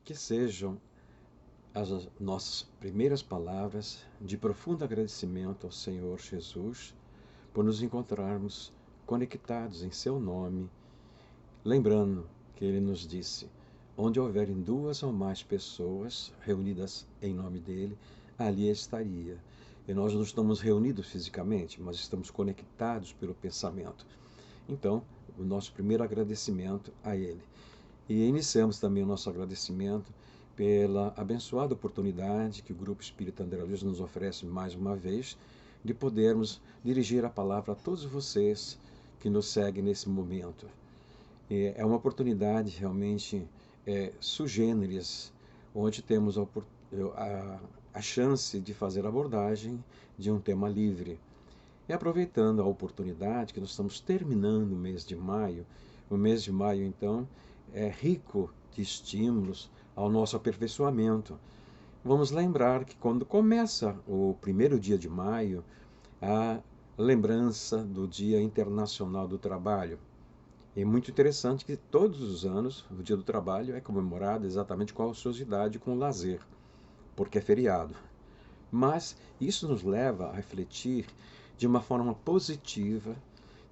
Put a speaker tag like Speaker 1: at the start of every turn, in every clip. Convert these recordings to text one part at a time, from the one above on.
Speaker 1: Que sejam as nossas primeiras palavras de profundo agradecimento ao Senhor Jesus por nos encontrarmos conectados em seu nome, lembrando que ele nos disse: onde houverem duas ou mais pessoas reunidas em nome dele, ali estaria. E nós não estamos reunidos fisicamente, mas estamos conectados pelo pensamento. Então, o nosso primeiro agradecimento a ele. E iniciamos também o nosso agradecimento pela abençoada oportunidade que o Grupo Espírita André Luiz nos oferece mais uma vez, de podermos dirigir a palavra a todos vocês que nos seguem nesse momento. É uma oportunidade realmente sui generis, onde temos a chance de fazer a abordagem de um tema livre. E aproveitando a oportunidade que nós estamos terminando o mês de maio, então, é rico de estímulos ao nosso aperfeiçoamento. Vamos lembrar que quando começa o primeiro dia de maio, a lembrança do Dia Internacional do Trabalho. É muito interessante que todos os anos o Dia do Trabalho é comemorado exatamente com a ociosidade, com o lazer, porque é feriado. Mas isso nos leva a refletir de uma forma positiva,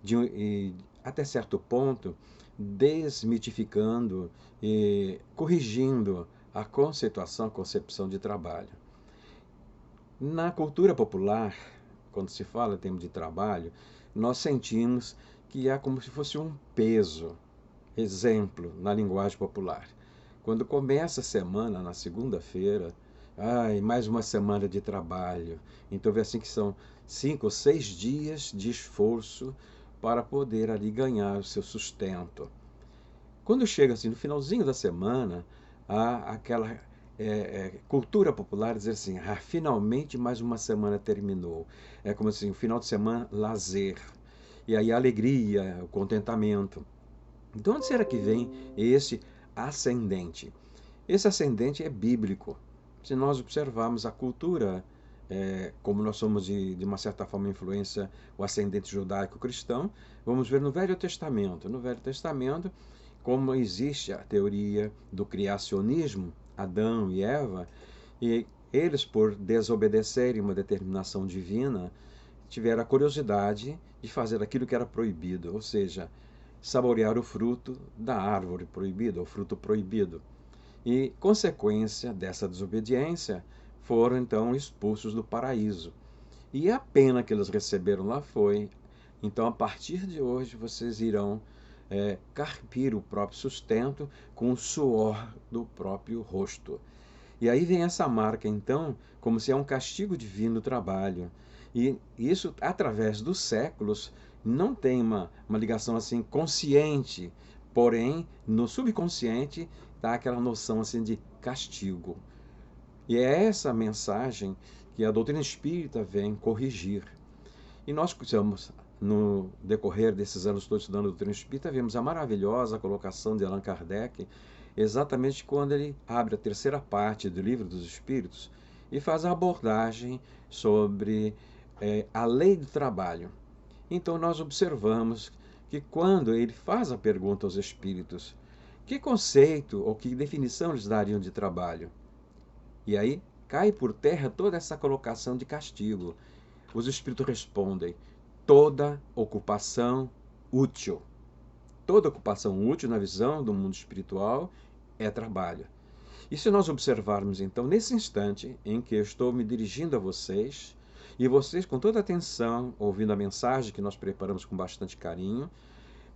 Speaker 1: e até certo ponto, desmitificando e corrigindo a concepção de trabalho. Na cultura popular, quando se fala em termos de trabalho, nós sentimos que é como se fosse um peso. Exemplo, na linguagem popular. Quando começa a semana, na segunda-feira, mais uma semana de trabalho. Então, vê assim que são 5 ou 6 dias de esforço para poder ali ganhar o seu sustento. Quando chega assim no finalzinho da semana, há aquela cultura popular dizer assim: finalmente mais uma semana terminou. É como assim, o final de semana, lazer. E aí a alegria, o contentamento. De onde será que vem esse ascendente? Esse ascendente é bíblico. Se nós observarmos a cultura, como nós somos de uma certa forma influência, o ascendente judaico-cristão, vamos ver no Velho Testamento. No Velho Testamento, como existe a teoria do criacionismo, Adão e Eva, e eles, por desobedecerem uma determinação divina, tiveram a curiosidade de fazer aquilo que era proibido, ou seja, saborear o fruto da árvore proibida, o fruto proibido. E, consequência dessa desobediência, foram então expulsos do paraíso. E a pena que eles receberam lá foi: então, a partir de hoje, vocês irão carpir o próprio sustento com o suor do próprio rosto. E aí vem essa marca, então, como se é um castigo divino do trabalho. E isso, através dos séculos, não tem uma ligação assim consciente, porém, no subconsciente está aquela noção assim de castigo. E é essa mensagem que a doutrina espírita vem corrigir. E nós precisamos, no decorrer desses anos todos estudando a doutrina espírita, vemos a maravilhosa colocação de Allan Kardec, exatamente quando ele abre a terceira parte do Livro dos Espíritos e faz a abordagem sobre a lei do trabalho. Então nós observamos que quando ele faz a pergunta aos espíritos, que conceito ou que definição eles dariam de trabalho? E aí cai por terra toda essa colocação de castigo. Os espíritos respondem: toda ocupação útil. Toda ocupação útil, na visão do mundo espiritual, é trabalho. E se nós observarmos, então, nesse instante em que eu estou me dirigindo a vocês, e vocês, com toda atenção, ouvindo a mensagem que nós preparamos com bastante carinho,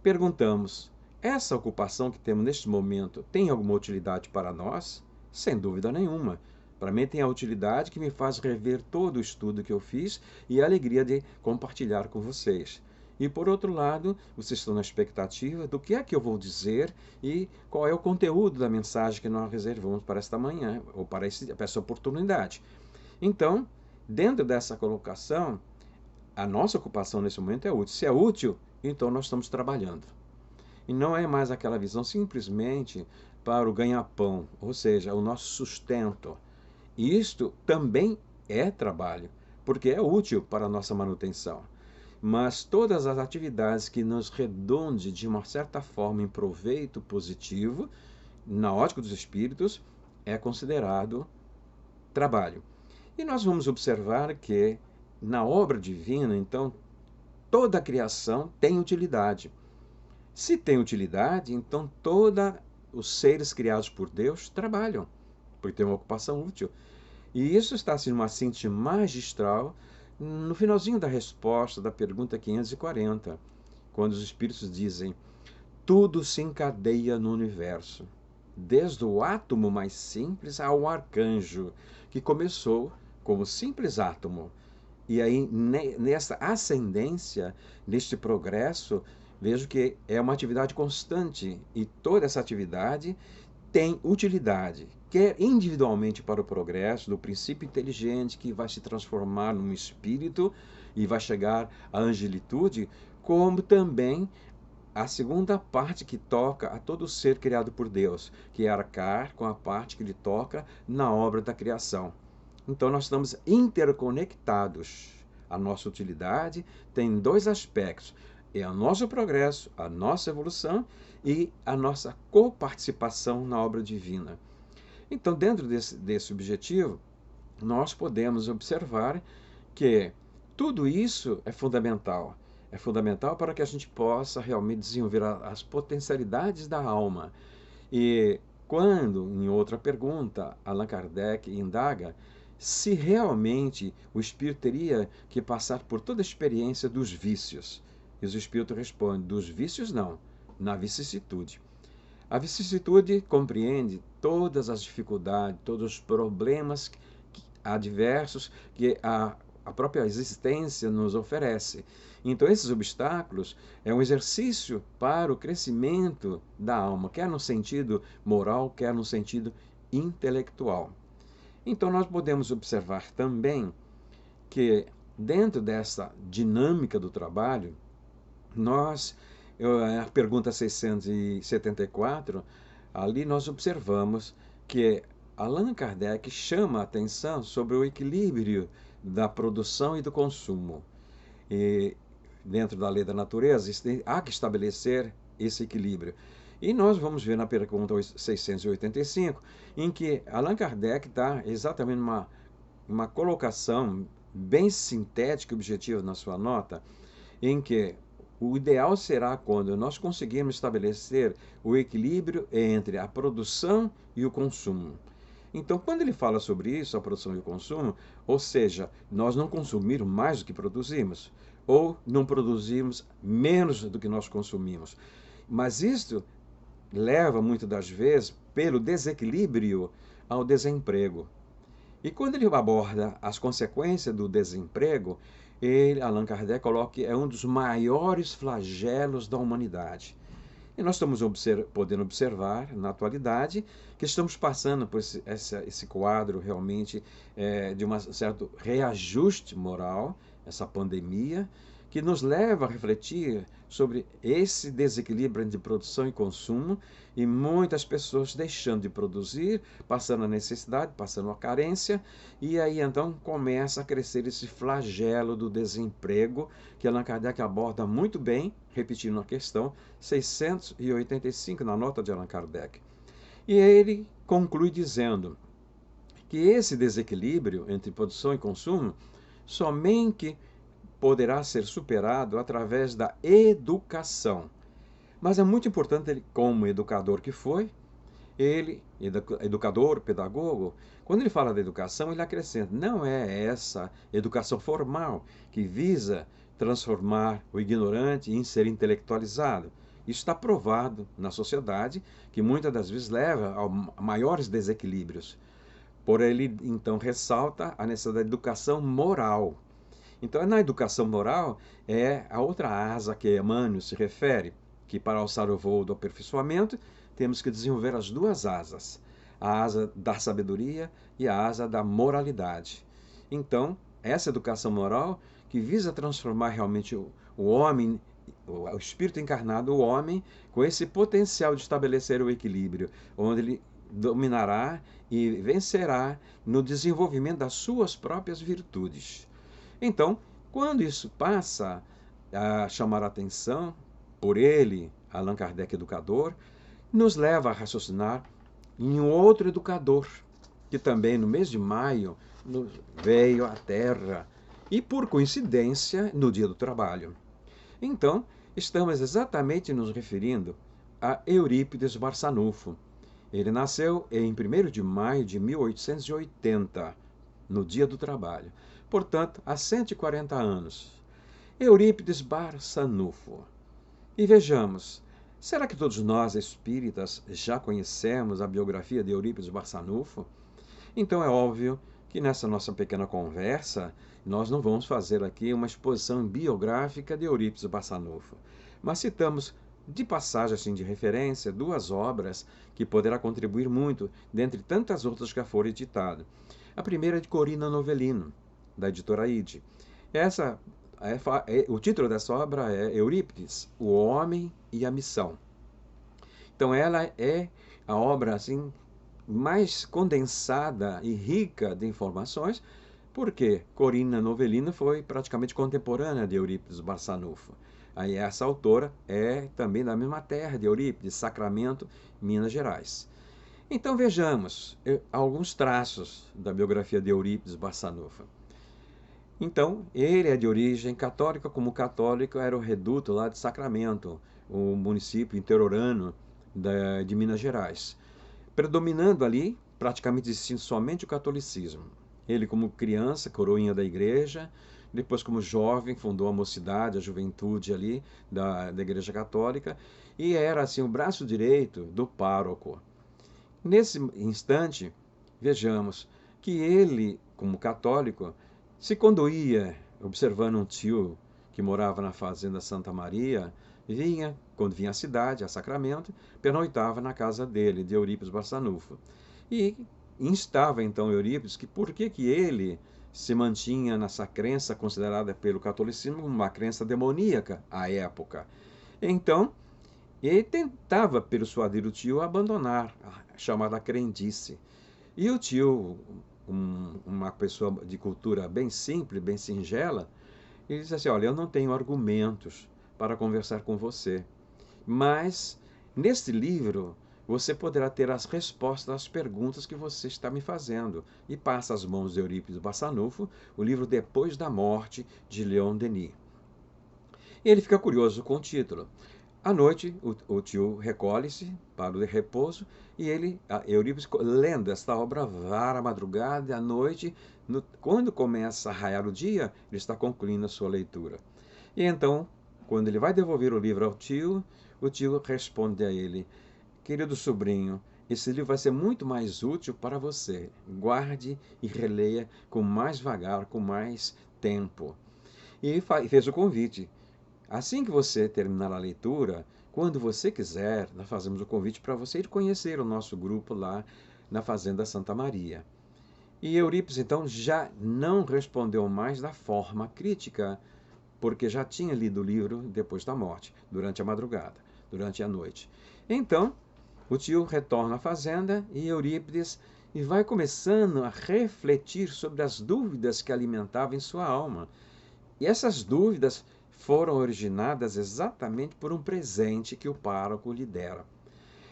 Speaker 1: perguntamos: essa ocupação que temos neste momento tem alguma utilidade para nós? Sem dúvida nenhuma. Para mim tem a utilidade que me faz rever todo o estudo que eu fiz e a alegria de compartilhar com vocês. E por outro lado, vocês estão na expectativa do que é que eu vou dizer e qual é o conteúdo da mensagem que nós reservamos para esta manhã, ou para essa oportunidade. Então, dentro dessa colocação, a nossa ocupação nesse momento é útil. Se é útil, então nós estamos trabalhando. E não é mais aquela visão simplesmente para o ganha-pão, ou seja, o nosso sustento. E isto também é trabalho, porque é útil para a nossa manutenção. Mas todas as atividades que nos redondem de uma certa forma em proveito positivo, na ótica dos espíritos, é considerado trabalho. E nós vamos observar que na obra divina, então, toda a criação tem utilidade. Se tem utilidade, então todos os seres criados por Deus trabalham, porque tem uma ocupação útil. E isso está assim numa síntese magistral no finalzinho da resposta da pergunta 540, quando os espíritos dizem: tudo se encadeia no universo, desde o átomo mais simples ao arcanjo, que começou como simples átomo. E aí, nessa ascendência, neste progresso, vejo que é uma atividade constante e toda essa atividade tem utilidade, quer individualmente para o progresso do princípio inteligente que vai se transformar num espírito e vai chegar à angelitude, como também a segunda parte que toca a todo ser criado por Deus, que é arcar com a parte que lhe toca na obra da criação. Então nós estamos interconectados. A nossa utilidade tem dois aspectos: é o nosso progresso, a nossa evolução e a nossa coparticipação na obra divina. Então, dentro desse objetivo, nós podemos observar que tudo isso é fundamental. É fundamental para que a gente possa realmente desenvolver as potencialidades da alma. E quando, em outra pergunta, Allan Kardec indaga se realmente o espírito teria que passar por toda a experiência dos vícios. E o espírito responde: dos vícios não, na vicissitude. A vicissitude compreende todas as dificuldades, todos os problemas adversos que a própria existência nos oferece. Então, esses obstáculos é um exercício para o crescimento da alma, quer no sentido moral, quer no sentido intelectual. Então, nós podemos observar também que, dentro dessa dinâmica do trabalho, a pergunta 674, ali nós observamos que Allan Kardec chama a atenção sobre o equilíbrio da produção e do consumo. E, dentro da lei da natureza, há que estabelecer esse equilíbrio. E nós vamos ver na pergunta 685, em que Allan Kardec dá exatamente uma colocação bem sintética e objetiva na sua nota, em que o ideal será quando nós conseguirmos estabelecer o equilíbrio entre a produção e o consumo. Então, quando ele fala sobre isso, a produção e o consumo, ou seja, nós não consumirmos mais do que produzimos, ou não produzimos menos do que nós consumimos. Mas isto leva, muitas das vezes, pelo desequilíbrio, ao desemprego. E quando ele aborda as consequências do desemprego, Allan Kardec coloca que é um dos maiores flagelos da humanidade. E nós estamos podendo observar, na atualidade, que estamos passando por esse quadro realmente de um certo reajuste moral, essa pandemia, que nos leva a refletir sobre esse desequilíbrio entre produção e consumo, e muitas pessoas deixando de produzir, passando a necessidade, passando a carência, e aí então começa a crescer esse flagelo do desemprego, que Allan Kardec aborda muito bem, repetindo a questão 685 na nota de Allan Kardec. E ele conclui dizendo que esse desequilíbrio entre produção e consumo somente poderá ser superado através da educação. Mas é muito importante ele, como educador que foi, ele, educador, pedagogo, quando ele fala da educação, ele acrescenta: não é essa educação formal que visa transformar o ignorante em ser intelectualizado. Isso está provado na sociedade, que muitas das vezes leva a maiores desequilíbrios. Porém, ele então ressalta a necessidade de educação moral. Então, na educação moral, é a outra asa que Emmanuel se refere, que para alçar o voo do aperfeiçoamento, temos que desenvolver as duas asas, a asa da sabedoria e a asa da moralidade. Então, essa educação moral que visa transformar realmente o homem, o espírito encarnado, o homem, com esse potencial de estabelecer o equilíbrio, onde ele dominará e vencerá no desenvolvimento das suas próprias virtudes. Então, quando isso passa a chamar a atenção por ele, Allan Kardec educador, nos leva a raciocinar em um outro educador, que também no mês de maio veio à Terra, e por coincidência no Dia do Trabalho. Então, estamos exatamente nos referindo a Eurípides Barçanufo. Ele nasceu em 1º de maio de 1880, no Dia do Trabalho. Portanto, há 140 anos. Eurípides Barçanufo. E vejamos, será que todos nós espíritas já conhecemos a biografia de Eurípides Barçanufo? Então é óbvio que nessa nossa pequena conversa nós não vamos fazer aqui uma exposição biográfica de Eurípides Barçanufo, mas citamos de passagem assim, de referência 2 obras que poderá contribuir muito, dentre tantas outras que já foram editadas. A primeira é de Corina Novellino, da editora Ide. O título dessa obra é Eurípides, o Homem e a Missão. Então ela é a obra assim mais condensada e rica de informações, porque Corina Novellino foi praticamente contemporânea de Eurípides Barçanufo. Aí essa autora é também da mesma terra de Eurípides, Sacramento, Minas Gerais. Então vejamos alguns traços da biografia de Eurípides Barçanufo. Então, ele é de origem católica, como católico era o reduto lá de Sacramento, o município interiorano de Minas Gerais. Predominando ali, praticamente somente o catolicismo. Ele, como criança, coroinha da igreja, depois, como jovem, fundou a mocidade, a juventude ali da Igreja Católica, e era, assim, o braço direito do pároco. Nesse instante, vejamos que ele, como católico, se conduía observando um tio que morava na fazenda Santa Maria, quando vinha à cidade, a Sacramento, pernoitava na casa dele, de Eurípides Barçanufo. E instava então Eurípides que por que ele se mantinha nessa crença considerada pelo catolicismo uma crença demoníaca à época. Então, ele tentava persuadir o tio a abandonar a chamada crendice. E o tio, uma pessoa de cultura bem simples, bem singela, ele disse assim, olha, eu não tenho argumentos para conversar com você, mas neste livro você poderá ter as respostas às perguntas que você está me fazendo. E passa às mãos de Eurípides Barçanufo o livro Depois da Morte, de Leon Denis. E ele fica curioso com o título. À noite, o tio recolhe-se para o repouso e Eurípides, lendo esta obra, vara a madrugada e à noite, quando começa a raiar o dia, ele está concluindo a sua leitura. E então, quando ele vai devolver o livro ao tio, o tio responde a ele, querido sobrinho, esse livro vai ser muito mais útil para você. Guarde e releia com mais vagar, com mais tempo. E fez o convite. Assim que você terminar a leitura, quando você quiser, nós fazemos o convite para você ir conhecer o nosso grupo lá na Fazenda Santa Maria. E Eurípides, então, já não respondeu mais da forma crítica, porque já tinha lido o livro depois da morte, durante a madrugada, durante a noite. Então, o tio retorna à fazenda e Eurípides vai começando a refletir sobre as dúvidas que alimentavam em sua alma. E essas dúvidas foram originadas exatamente por um presente que o pároco lhe dera.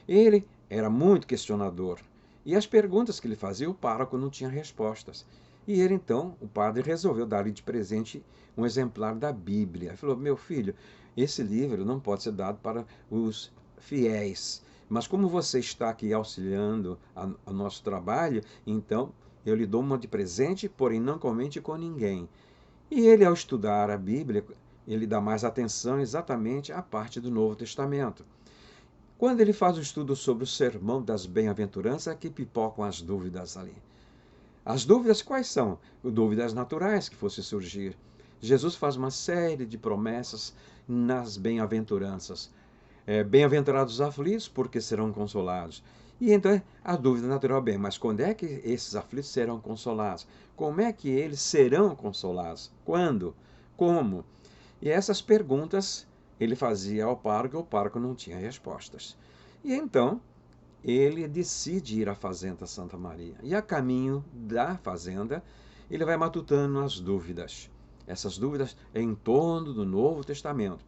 Speaker 1: Ele era muito questionador, e as perguntas que ele fazia, o pároco não tinha respostas. E ele, então, o padre resolveu dar-lhe de presente um exemplar da Bíblia. Ele falou, meu filho, esse livro não pode ser dado para os fiéis, mas como você está aqui auxiliando ao nosso trabalho, então eu lhe dou uma de presente, porém não comente com ninguém. E ele, ao estudar a Bíblia, ele dá mais atenção exatamente à parte do Novo Testamento. Quando ele faz o estudo sobre o Sermão das Bem-aventuranças, é que pipocam as dúvidas ali. As dúvidas quais são? Dúvidas naturais que fossem surgir. Jesus faz uma série de promessas nas bem-aventuranças. Bem-aventurados os aflitos, porque serão consolados. E então a dúvida natural, bem, mas quando é que esses aflitos serão consolados? Como é que eles serão consolados? Quando? Como? E essas perguntas ele fazia ao pároco e o pároco não tinha respostas. E então ele decide ir à Fazenda Santa Maria. E a caminho da fazenda, ele vai matutando as dúvidas. Essas dúvidas em torno do Novo Testamento.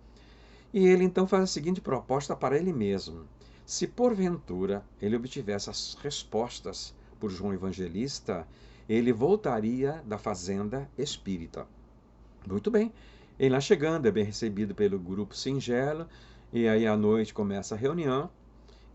Speaker 1: E ele então faz a seguinte proposta para ele mesmo. Se porventura ele obtivesse as respostas por João Evangelista, ele voltaria da fazenda espírita. Muito bem. Ele lá chegando, é bem recebido pelo grupo singelo, e aí à noite começa a reunião,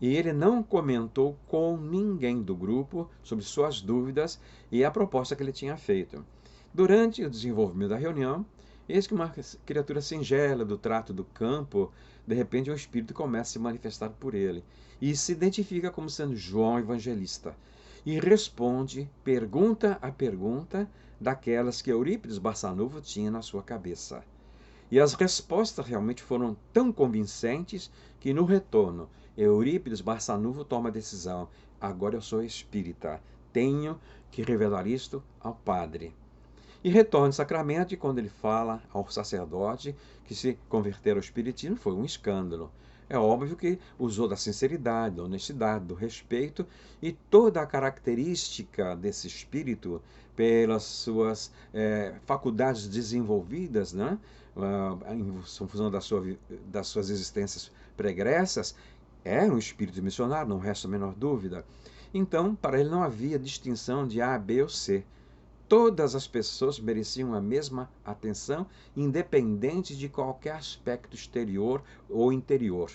Speaker 1: e ele não comentou com ninguém do grupo sobre suas dúvidas e a proposta que ele tinha feito. Durante o desenvolvimento da reunião, eis que uma criatura singela do trato do campo, de repente um espírito começa a se manifestar por ele e se identifica como sendo João Evangelista e responde pergunta a pergunta daquelas que Eurípides Barçanufo tinha na sua cabeça. E as respostas realmente foram tão convincentes que no retorno, Eurípides Barçanufo toma a decisão: agora eu sou espírita, tenho que revelar isto ao padre. E retorna ao sacramento, e quando ele fala ao sacerdote que se converter ao espiritismo, foi um escândalo. É óbvio que usou da sinceridade, da honestidade, do respeito e toda a característica desse espírito pelas suas faculdades desenvolvidas, né? Em função das suas existências pregressas, é um espírito missionário, não resta a menor dúvida. Então, para ele não havia distinção de A, B ou C. Todas as pessoas mereciam a mesma atenção, independente de qualquer aspecto exterior ou interior.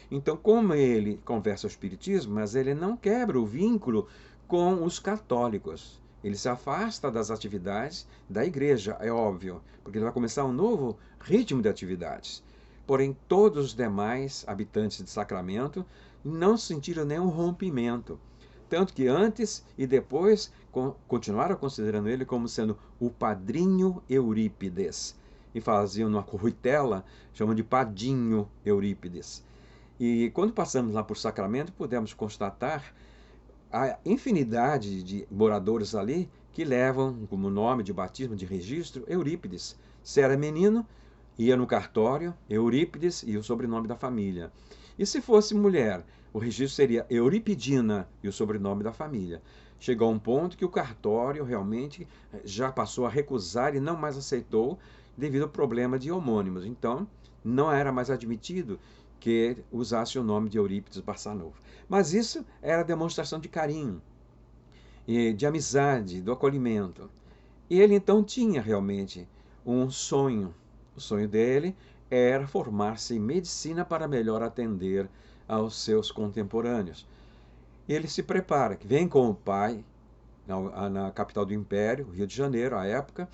Speaker 1: Então, como ele conversa o espiritismo, mas ele não quebra o vínculo com os católicos. Ele se afasta das atividades da igreja, é óbvio, porque ele vai começar um novo ritmo de atividades. Porém, todos os demais habitantes de Sacramento não sentiram nenhum rompimento. Tanto que antes e depois continuaram considerando ele como sendo o padrinho Eurípides. E faziam uma corrutela, chamam de Padinho Eurípides. E quando passamos lá por Sacramento, pudemos constatar a infinidade de moradores ali que levam como nome de batismo, de registro, Eurípides. Se era menino, ia no cartório, Eurípides e o sobrenome da família. E se fosse mulher, o registro seria Euripidina e o sobrenome da família. Chegou a um ponto que o cartório realmente já passou a recusar e não mais aceitou devido ao problema de homônimos. Então, não era mais admitido que usasse o nome de Eurípides Barçanufo. Mas isso era demonstração de carinho, e de amizade, do acolhimento. E ele então tinha realmente um sonho. O sonho dele era formar-se em medicina para melhor atender aos seus contemporâneos. Ele se prepara, que vem com o pai na capital do Império, Rio de Janeiro, à época,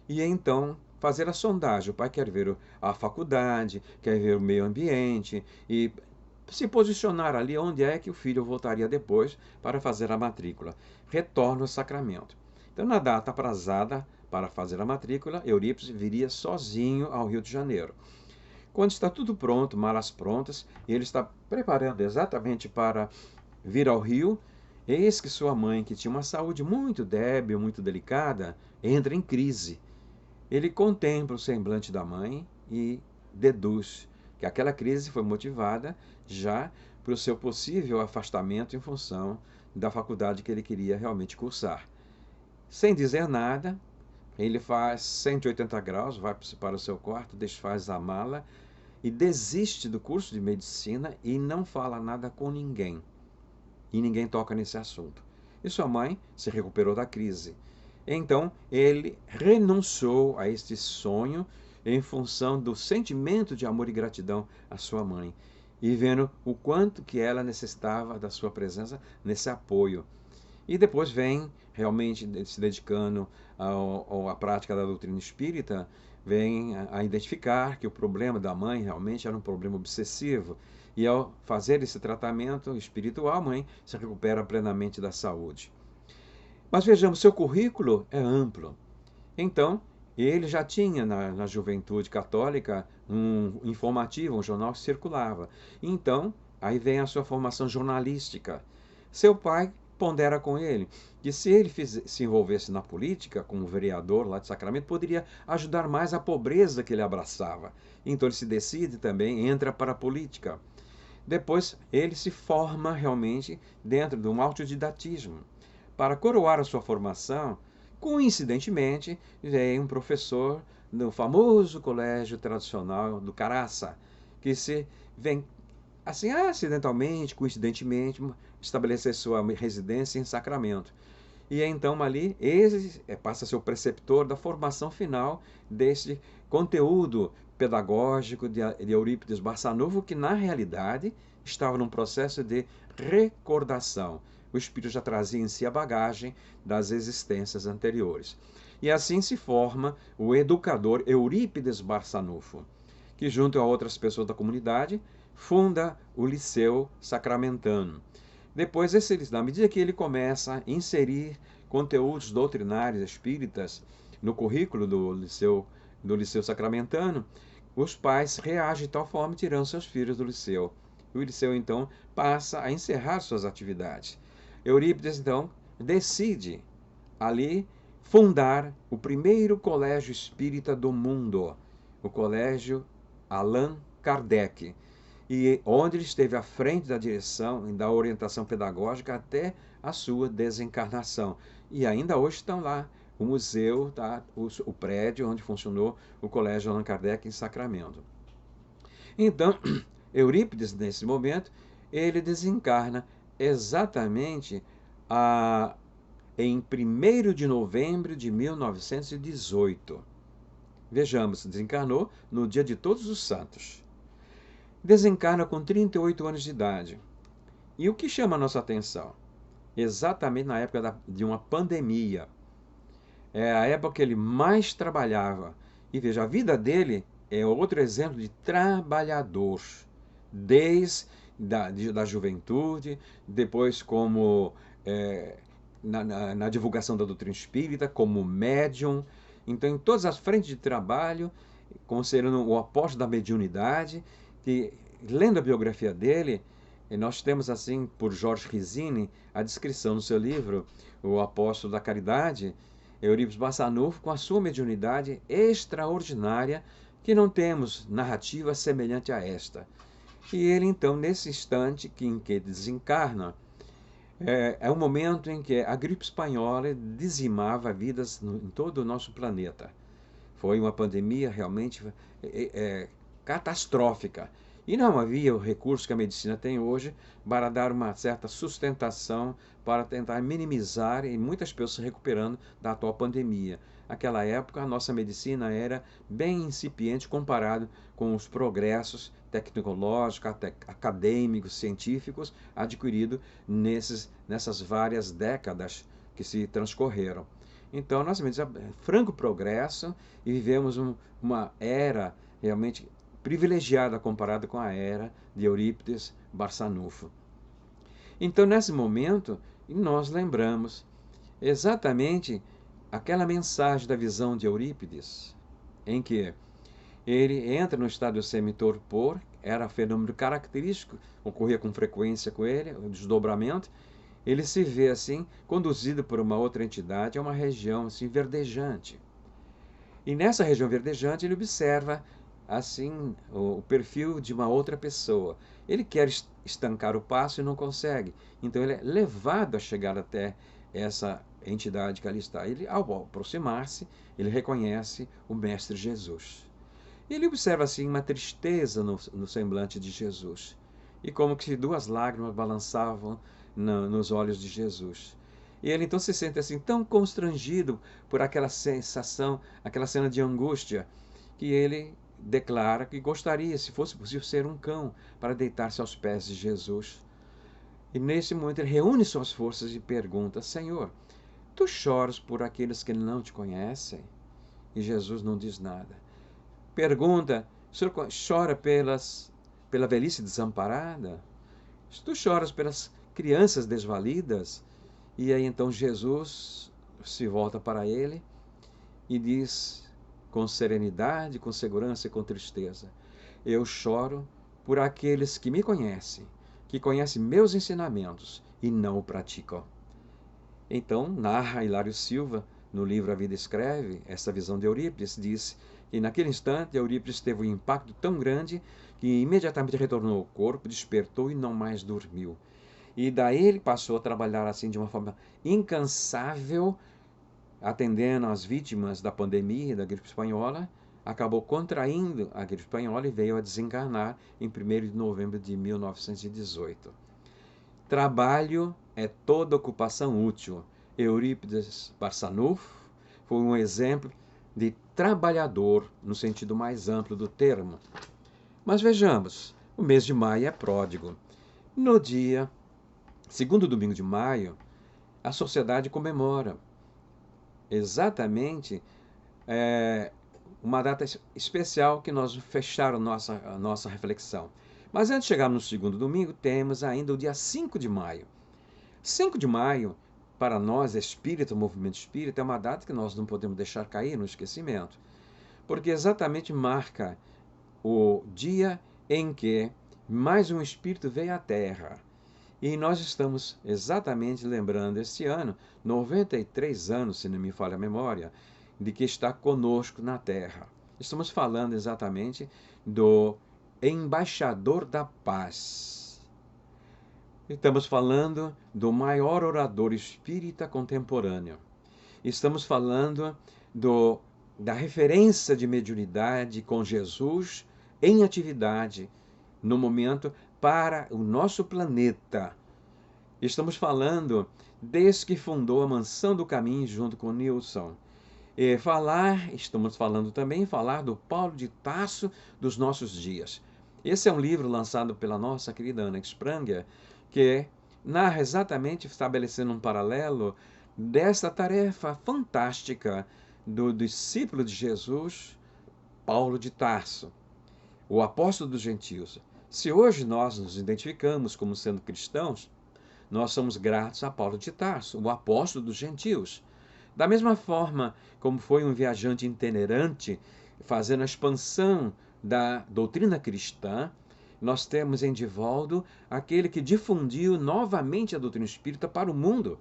Speaker 1: e então fazer a sondagem. O pai quer ver a faculdade, quer ver o meio ambiente e se posicionar ali onde é que o filho voltaria depois para fazer a matrícula. Retorna ao Sacramento. Então, na data aprazada para fazer a matrícula, Eurípides viria sozinho ao Rio de Janeiro. Quando está tudo pronto, malas prontas, e ele está preparando exatamente para vir ao Rio, eis que sua mãe, que tinha uma saúde muito débil, muito delicada, entra em crise. Ele contempla o semblante da mãe e deduz que aquela crise foi motivada já para o seu possível afastamento em função da faculdade que ele queria realmente cursar. Sem dizer nada, ele faz 180 graus, vai para o seu quarto, desfaz a mala e desiste do curso de medicina e não fala nada com ninguém. E ninguém toca nesse assunto. E sua mãe se recuperou da crise. Então, ele renunciou a este sonho em função do sentimento de amor e gratidão à sua mãe, e vendo o quanto que ela necessitava da sua presença nesse apoio. E depois vem realmente se dedicando à prática da doutrina espírita, vem a identificar que o problema da mãe realmente era um problema obsessivo. E ao fazer esse tratamento espiritual, a mãe se recupera plenamente da saúde. Mas vejamos, seu currículo é amplo. Então, ele já tinha na juventude católica um informativo, um jornal que circulava. Então, aí vem a sua formação jornalística. Seu pai pondera com ele que se ele se envolvesse na política, como vereador lá de Sacramento, poderia ajudar mais a pobreza que ele abraçava. Então ele se decide também, entra para a política. Depois ele se forma realmente dentro de um autodidatismo. Para coroar a sua formação, coincidentemente, veio um professor do famoso colégio tradicional do Caraça, que se vem assim, acidentalmente, coincidentemente, estabelecer sua residência em Sacramento. E então ali ele passa a ser o preceptor da formação final desse conteúdo pedagógico de Eurípides Barçanufo, que na realidade estava num processo de recordação. O espírito já trazia em si a bagagem das existências anteriores. E assim se forma o educador Eurípides Barçanufo, que junto a outras pessoas da comunidade funda o Liceu Sacramentano. Depois, na medida que ele começa a inserir conteúdos doutrinários espíritas no currículo do Liceu Sacramentano, os pais reagem de tal forma tirando seus filhos do liceu. O liceu, então, passa a encerrar suas atividades. Eurípides, então, decide ali fundar o primeiro colégio espírita do mundo, o Colégio Allan Kardec, e onde ele esteve à frente da direção e da orientação pedagógica até a sua desencarnação. E ainda hoje estão lá o museu, tá? o prédio onde funcionou o Colégio Allan Kardec em Sacramento. Então, Eurípides, nesse momento, ele desencarna exatamente em 1º de novembro de 1918. Vejamos, desencarnou no dia de Todos os Santos. Desencarna com 38 anos de idade. E o que chama a nossa atenção? Exatamente na época de uma pandemia. É a época que ele mais trabalhava. E veja, a vida dele é outro exemplo de trabalhador. Desde da juventude, depois como na divulgação da doutrina espírita, como médium. Então, em todas as frentes de trabalho, considerando o apóstolo da mediunidade, que, lendo a biografia dele, nós temos, assim, por Jorge Risini, a descrição no seu livro, O Apóstolo da Caridade, Eurípides Barçanufo, com a sua mediunidade extraordinária, que não temos narrativa semelhante a esta. E ele, então, nesse instante em que desencarna, é um momento em que a gripe espanhola dizimava vidas em todo o nosso planeta. Foi uma pandemia realmente catastrófica. E não havia o recurso que a medicina tem hoje para dar uma certa sustentação, para tentar minimizar e muitas pessoas se recuperando da atual pandemia. Naquela época, a nossa medicina era bem incipiente comparado com os progressos tecnológicos, acadêmicos, científicos adquiridos nessas várias décadas que se transcorreram. Então, nós vivemos franco progresso e vivemos uma era realmente privilegiada comparada com a era de Eurípides Barçanufo. Então, nesse momento, nós lembramos exatamente aquela mensagem da visão de Eurípides, em que ele entra no estado semi-torpor, era fenômeno característico, ocorria com frequência com ele, o desdobramento. Ele se vê assim, conduzido por uma outra entidade a uma região assim verdejante. E nessa região verdejante ele observa assim o perfil de uma outra pessoa. Ele quer estancar o passo e não consegue. Então ele é levado a chegar até essa entidade que ali está. Ele, ao aproximar-se, ele reconhece o Mestre Jesus. Ele observa assim uma tristeza no semblante de Jesus. E como que 2 lágrimas balançavam nos olhos de Jesus. E ele então se sente assim tão constrangido por aquela sensação, aquela cena de angústia, que ele declara que gostaria, se fosse possível, ser um cão para deitar-se aos pés de Jesus. E nesse momento ele reúne suas forças e pergunta: Senhor, tu choras por aqueles que não te conhecem? E Jesus não diz nada. Pergunta: o senhor chora pela velhice desamparada? Tu choras pelas crianças desvalidas? E aí então Jesus se volta para ele e diz com serenidade, com segurança e com tristeza: eu choro por aqueles que me conhecem, que conhecem meus ensinamentos e não o praticam. Então narra Hilário Silva, no livro A Vida Escreve, essa visão de Eurípides, diz que naquele instante Eurípides teve um impacto tão grande que imediatamente retornou ao corpo, despertou e não mais dormiu. E daí ele passou a trabalhar assim de uma forma incansável, atendendo às vítimas da pandemia, da gripe espanhola, acabou contraindo a gripe espanhola e veio a desencarnar em 1º de novembro de 1918. Trabalho é toda ocupação útil. Eurípides Barçanufo foi um exemplo de trabalhador no sentido mais amplo do termo. Mas vejamos, o mês de maio é pródigo. No dia, segundo domingo de maio, a sociedade comemora exatamente uma data especial que nós fecharam a nossa reflexão. Mas antes de chegar no segundo domingo, temos ainda o dia 5 de maio. 5 de maio, para nós espírita, o movimento espírita, é uma data que nós não podemos deixar cair no esquecimento, porque exatamente marca o dia em que mais um espírito veio à Terra. E nós estamos exatamente lembrando este ano, 93 anos, se não me falha a memória, de que está conosco na Terra. Estamos falando exatamente do embaixador da paz. Estamos falando do maior orador espírita contemporâneo. Estamos falando da referência de mediunidade com Jesus em atividade no momento para o nosso planeta. Estamos falando desde que fundou a Mansão do Caminho junto com Nilson. Estamos falando também do Paulo de Tarso dos nossos dias. Esse é um livro lançado pela nossa querida Ana Spranger, que narra exatamente, estabelecendo um paralelo dessa tarefa fantástica do discípulo de Jesus, Paulo de Tarso, o apóstolo dos gentios. Se hoje nós nos identificamos como sendo cristãos, nós somos gratos a Paulo de Tarso, o apóstolo dos gentios. Da mesma forma como foi um viajante itinerante, fazendo a expansão da doutrina cristã, nós temos em Divaldo aquele que difundiu novamente a doutrina espírita para o mundo.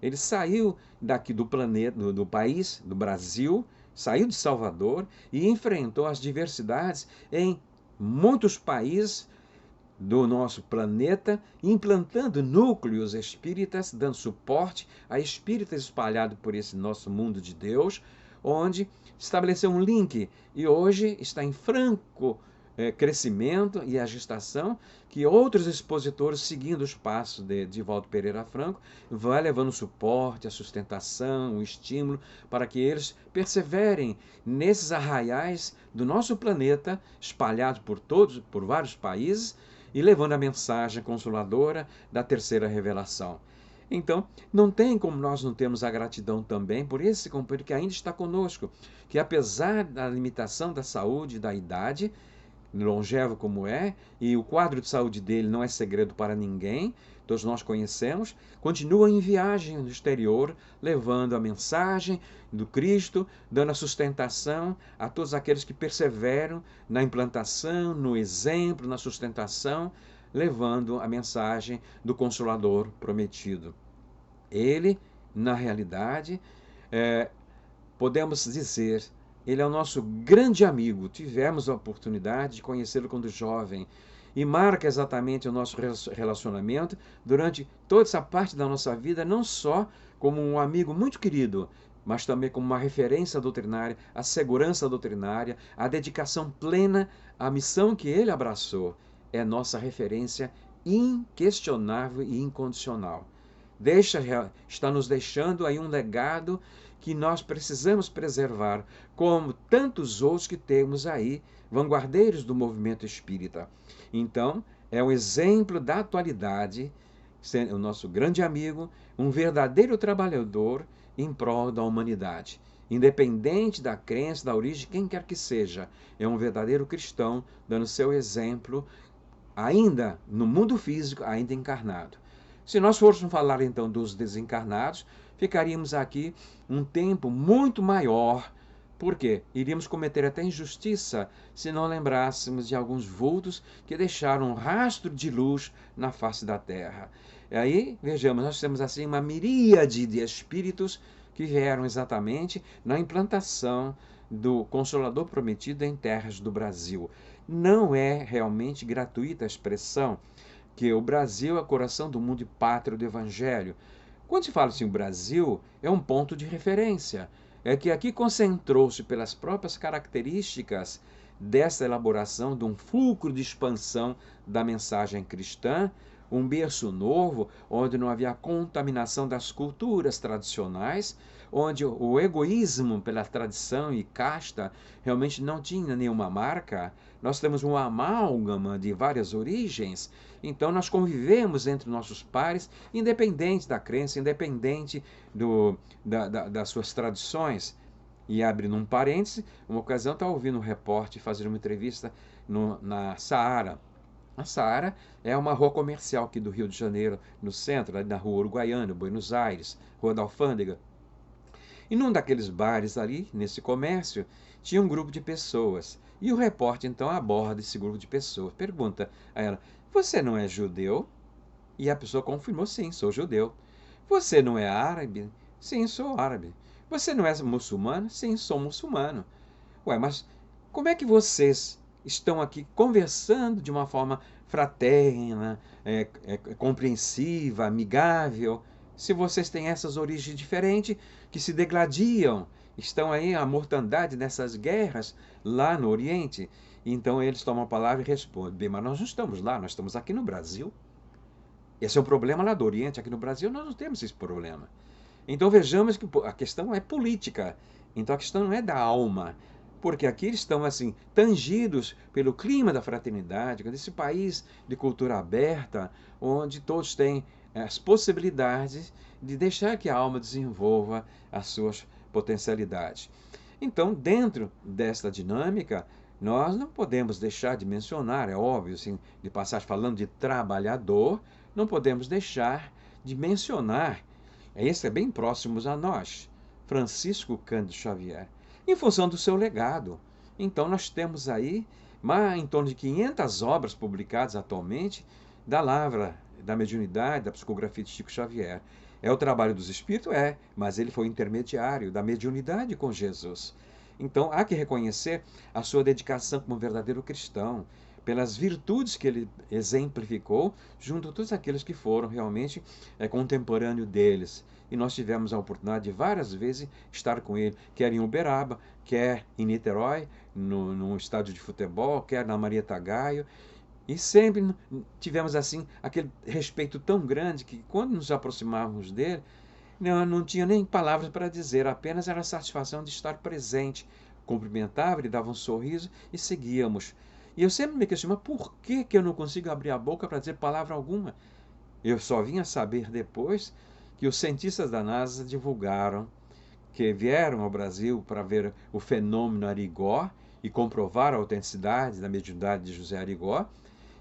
Speaker 1: Ele saiu daqui do planeta, do país, do Brasil, saiu de Salvador e enfrentou as diversidades em muitos países do nosso planeta, implantando núcleos espíritas, dando suporte a espíritas espalhados por esse nosso mundo de Deus, onde estabeleceu um link e hoje está em franco crescimento e a gestação, que outros expositores, seguindo os passos de Divaldo Pereira Franco, vai levando o suporte, a sustentação, o estímulo, para que eles perseverem nesses arraiais do nosso planeta, espalhados por vários países, e levando a mensagem consoladora da terceira revelação. Então, não tem como nós não termos a gratidão também por esse companheiro que ainda está conosco, que apesar da limitação da saúde e da idade, longevo como é, e o quadro de saúde dele não é segredo para ninguém, todos nós conhecemos, continua em viagem no exterior, levando a mensagem do Cristo, dando a sustentação a todos aqueles que perseveram na implantação, no exemplo, na sustentação, levando a mensagem do Consolador prometido. Ele, na realidade, podemos dizer, ele é o nosso grande amigo. Tivemos a oportunidade de conhecê-lo quando jovem e marca exatamente o nosso relacionamento durante toda essa parte da nossa vida, não só como um amigo muito querido, mas também como uma referência doutrinária, a segurança doutrinária, a dedicação plena à missão que ele abraçou. É nossa referência inquestionável e incondicional. Está nos deixando aí um legado que nós precisamos preservar, como tantos outros que temos aí, vanguardeiros do movimento espírita. Então, é um exemplo da atualidade, o nosso grande amigo, um verdadeiro trabalhador em prol da humanidade. Independente da crença, da origem, quem quer que seja, é um verdadeiro cristão, dando seu exemplo, ainda no mundo físico, ainda encarnado. Se nós fôssemos falar então dos desencarnados, ficaríamos aqui um tempo muito maior. Por quê? Iríamos cometer até injustiça se não lembrássemos de alguns vultos que deixaram um rastro de luz na face da Terra. E aí, vejamos, nós temos assim uma miríade de espíritos que vieram exatamente na implantação do Consolador prometido em terras do Brasil. Não é realmente gratuita a expressão que o Brasil é o coração do mundo e pátria do Evangelho. Quando se fala assim, o Brasil é um ponto de referência. é que aqui concentrou-se pelas próprias características dessa elaboração de um fulcro de expansão da mensagem cristã, um berço novo, onde não havia contaminação das culturas tradicionais, onde o egoísmo pela tradição e casta realmente não tinha nenhuma marca. Nós temos uma amálgama de várias origens, então nós convivemos entre nossos pares, independente da crença, independente das suas tradições. E abrindo um parêntese, uma ocasião estava ouvindo um repórter fazer uma entrevista na Saara. A Saara é uma rua comercial aqui do Rio de Janeiro, no centro, ali na Rua Uruguaiana, Buenos Aires, Rua da Alfândega. E num daqueles bares ali, nesse comércio, tinha um grupo de pessoas. E o repórter então aborda esse grupo de pessoas. Pergunta a ela: "Você não é judeu?" E a pessoa confirmou: "Sim, sou judeu." "Você não é árabe?" "Sim, sou árabe." "Você não é muçulmano?" "Sim, sou muçulmano." "Ué, mas como é que vocês estão aqui conversando de uma forma fraterna, compreensiva, amigável, se vocês têm essas origens diferentes que se degladiam, estão aí a mortandade nessas guerras lá no Oriente?" Então eles tomam a palavra e respondem: "Bem, mas nós não estamos lá, nós estamos aqui no Brasil. Esse é o problema lá do Oriente, aqui no Brasil nós não temos esse problema." Então vejamos que a questão é política. Então a questão não é da alma, porque aqui eles estão assim tangidos pelo clima da fraternidade, desse país de cultura aberta, onde todos têm as possibilidades de deixar que a alma desenvolva as suas potencialidades. Então, dentro desta dinâmica, nós não podemos deixar de mencionar, é óbvio, assim, de passagem falando de trabalhador, não podemos deixar de mencionar, esse é bem próximos a nós, Francisco Cândido Xavier, em função do seu legado. Então nós temos aí em torno de 500 obras publicadas atualmente da lavra, da mediunidade, da psicografia de Chico Xavier. É o trabalho dos espíritos? É, mas ele foi intermediário da mediunidade com Jesus. Então há que reconhecer a sua dedicação como verdadeiro cristão, pelas virtudes que ele exemplificou, junto a todos aqueles que foram realmente contemporâneos deles. E nós tivemos a oportunidade de várias vezes estar com ele, quer em Uberaba, quer em Niterói, no estádio de futebol, quer na Marieta Gaio. E sempre tivemos assim aquele respeito tão grande que quando nos aproximávamos dele, não tinha nem palavras para dizer, apenas era a satisfação de estar presente. Cumprimentava, ele dava um sorriso e seguíamos. E eu sempre me questiono, mas por que eu não consigo abrir a boca para dizer palavra alguma? Eu só vim a saber depois que os cientistas da NASA divulgaram que vieram ao Brasil para ver o fenômeno Arigó e comprovar a autenticidade da mediunidade de José Arigó.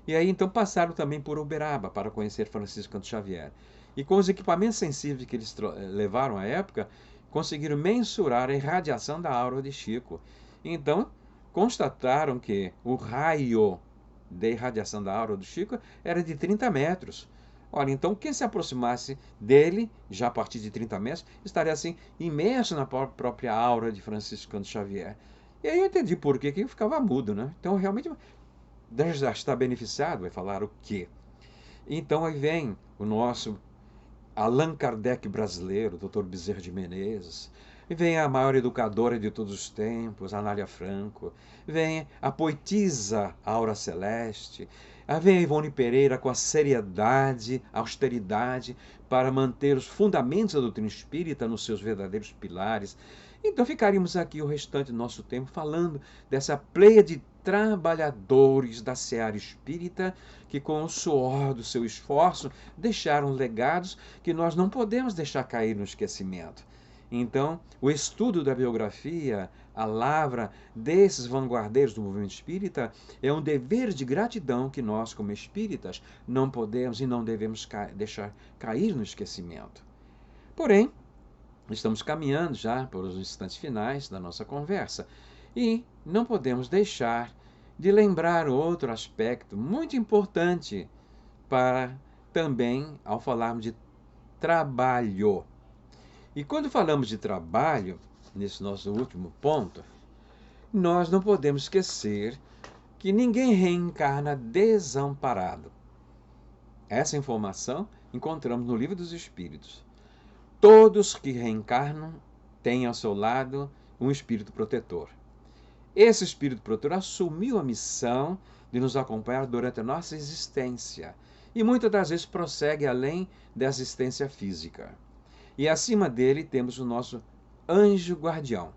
Speaker 1: E aí então passaram também por Uberaba para conhecer Francisco Cândido Xavier. E com os equipamentos sensíveis que eles levaram à época, conseguiram mensurar a irradiação da aura de Chico. Então, constataram que o raio de irradiação da aura do Chico era de 30 metros. Olha, então quem se aproximasse dele, já a partir de 30 metros, estaria assim, imerso na própria aura de Francisco Cândido Xavier. E aí eu entendi por que eu ficava mudo, né? Então, realmente, já está beneficiado, vai falar o quê? Então, aí vem o nosso Allan Kardec brasileiro, Dr. Bezerra de Menezes, e vem a maior educadora de todos os tempos, Anália Franco, vem a poetisa Aura Celeste, vem a Ivone Pereira com a seriedade, a austeridade, para manter os fundamentos da doutrina espírita nos seus verdadeiros pilares. Então ficaríamos aqui o restante do nosso tempo falando dessa pleia de trabalhadores da seara espírita que com o suor do seu esforço deixaram legados que nós não podemos deixar cair no esquecimento. Então, o estudo da biografia, a lavra desses vanguardeiros do movimento espírita é um dever de gratidão que nós, como espíritas, não podemos e não devemos deixar cair no esquecimento. Porém, estamos caminhando já para os instantes finais da nossa conversa e não podemos deixar de lembrar outro aspecto muito importante para também ao falarmos de trabalho. E quando falamos de trabalho, nesse nosso último ponto, nós não podemos esquecer que ninguém reencarna desamparado. Essa informação encontramos no Livro dos Espíritos. Todos que reencarnam tem ao seu lado um espírito protetor. Esse espírito protetor assumiu a missão de nos acompanhar durante a nossa existência e muitas das vezes prossegue além da existência física. E acima dele temos o nosso anjo guardião.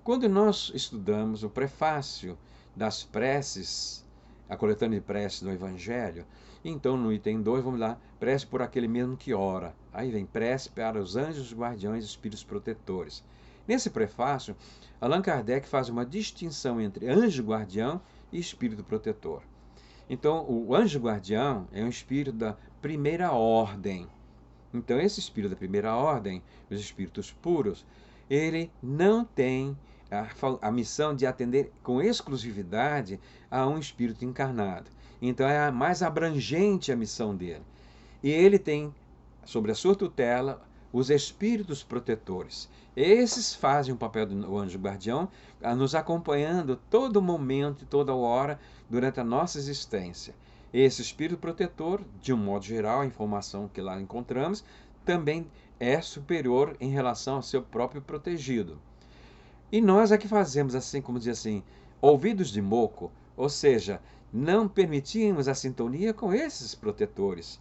Speaker 1: Quando nós estudamos o prefácio das preces, a coletânea de preces do Evangelho, então no item 2, vamos lá, prece por aquele mesmo que ora. Aí vem prece para os anjos guardiões e espíritos protetores. Nesse prefácio, Allan Kardec faz uma distinção entre anjo guardião e espírito protetor. Então, o anjo guardião é um espírito da primeira ordem. Então, esse espírito da primeira ordem, os espíritos puros, ele não tem a missão de atender com exclusividade a um espírito encarnado. Então, é mais abrangente a missão dele. E ele tem, sobre a sua tutela, os espíritos protetores. Esses fazem o papel do anjo guardião, nos acompanhando todo momento e toda hora durante a nossa existência. Esse espírito protetor, de um modo geral, a informação que lá encontramos, também é superior em relação ao seu próprio protegido. E nós é que fazemos, assim como diz assim, ouvidos de moco, ou seja, não permitimos a sintonia com esses protetores.